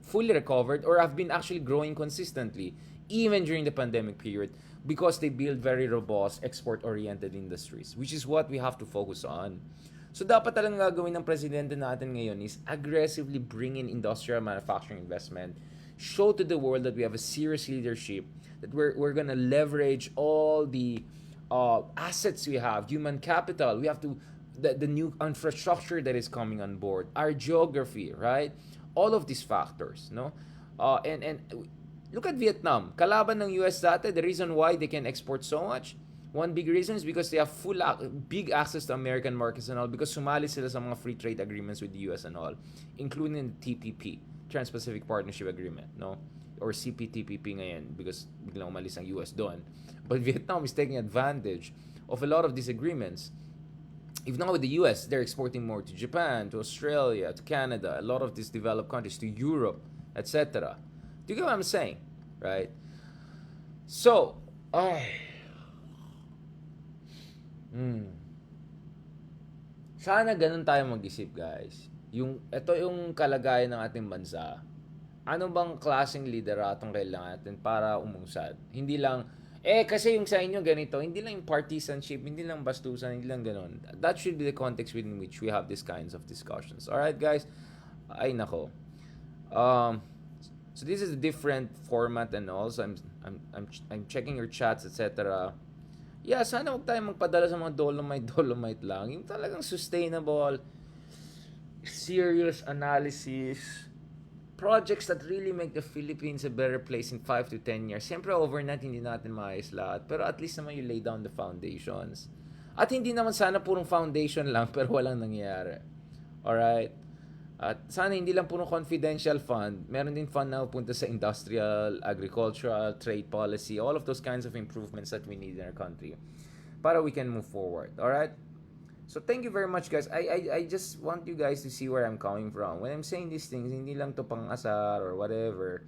fully recovered or have been actually growing consistently even during the pandemic period because they build very robust export-oriented industries, which is what we have to focus on. So dapat talagang gagawin ng presidente natin ngayon is aggressively bring in industrial manufacturing investment, show to the world that we have a serious leadership, that we're gonna leverage all the assets we have, human capital. We have to the new infrastructure that is coming on board, our geography, right? All of these factors, no? And look at Vietnam. Kalaban ng US dati, the reason why they can export so much, one big reason is because they have big access to American markets and all, because sumali sila sa mga free trade agreements with the US and all, including the TPP, Trans-Pacific Partnership Agreement, no? Or CPTPP ngayon, because biglang umalis ang US doon. But Vietnam is taking advantage of a lot of these agreements. If not with the US, they're exporting more to Japan, to Australia, to Canada, a lot of these developed countries, to Europe, etc. Do you get what I'm saying? Right? So, sana ganun tayo mag-isip, guys. Ito yung kalagayan ng ating bansa. Ano bang klaseng lideratong kailangan natin para umusad? Hindi lang, kasi yung sa inyo ganito, hindi lang yung partisanship, hindi lang bastusan, hindi lang ganun. That should be the context within which we have these kinds of discussions. Alright, guys? Ay, nako. So this is a different format and also I'm checking your chats, etc. Yeah, sana huwag tayo magpadala sa mga dolomite lang. Yung talagang sustainable, serious analysis, projects that really make the Philippines a better place in 5 to 10 years. Siyempre, overnight, hindi natin maayos lahat. Pero at least naman you lay down the foundations. At hindi naman sana purong foundation lang, pero walang nangyayari. Alright? At sana hindi lang purong confidential fund. Meron din fund na punta sa industrial, agricultural, trade policy, all of those kinds of improvements that we need in our country para we can move forward. Alright? So thank you very much, guys. I just want you guys to see where I'm coming from. When I'm saying these things, hindi lang to pang-asar or whatever.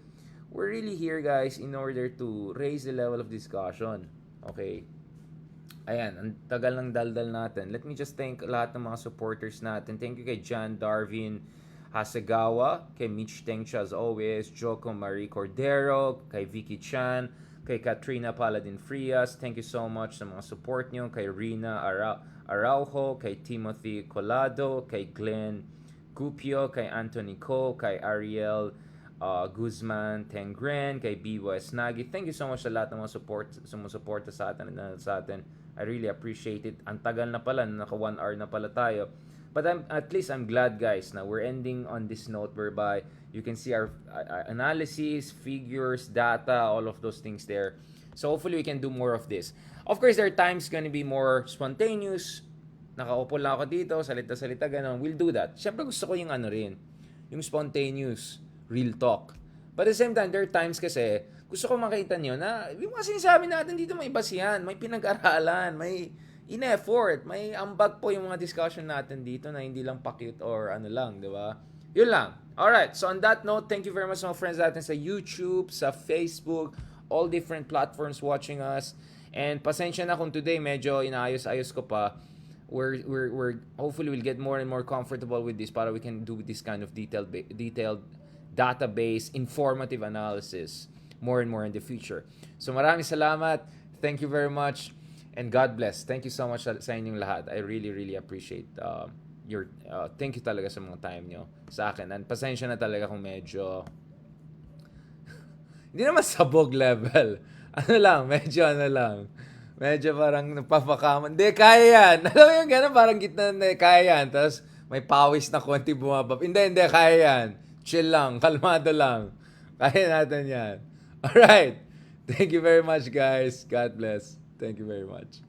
We're really here, guys, in order to raise the level of discussion. Okay? Ayan, ang tagal ng daldal natin. Let me just thank lahat ng mga supporters natin. Thank you kay John Darwin Hasegawa, kay Mitch Tengcha as always, Joko Marie Cordero, kay Vicky Chan, kay Katrina Paladin Frias. Thank you so much sa mga support nyo. Kay Rina Araujo, kay Timothy Colado, kay Glenn Gupio, kay Anthony Co, kay Ariel Guzman Tengren, kay B.Y.S. Nagi. Thank you so much sa lahat ng mga sumusuporta sa atin. I really appreciate it. Ang tagal na pala, naka 1 hour na pala tayo. But at least I'm glad, guys, na we're ending on this note whereby you can see our analysis, figures, data, all of those things there. So hopefully we can do more of this. Of course, there are times gonna be more spontaneous. Nakaupo lang ako dito, salita-salita, gano'n. We'll do that. Siyempre gusto ko yung yung spontaneous, real talk. But at the same time, there are times kasi, gusto ko makita nyo na, yung mga sinasabi natin dito may basihan, may pinag-aralan, may in-effort, may ambag po yung mga discussion natin dito na hindi lang pa-cute or ano lang, di ba? Yun lang. Alright, so on that note, thank you very much sa mga friends natin sa YouTube, sa Facebook, all different platforms watching us. And pasensya na kung today medyo inaayos-ayos ko pa. We're hopefully we'll get more and more comfortable with this para we can do this kind of detailed database, informative analysis more and more in the future. So maraming salamat. Thank you very much. And God bless. Thank you so much sa inyong lahat. I really, really appreciate your thank you talaga sa mga time nyo sa akin. And pasensya na talaga kung medyo hindi naman sabog level. Medyo parang napapakaman. Hindi, kaya yan. Alam mo yung gano'n, parang gitna na kaya yan. Tapos may pawis na konti bumabab. Hindi, kaya yan. Chill lang, kalmado lang. Kaya natin yan. Alright. Thank you very much, guys. God bless. Thank you very much.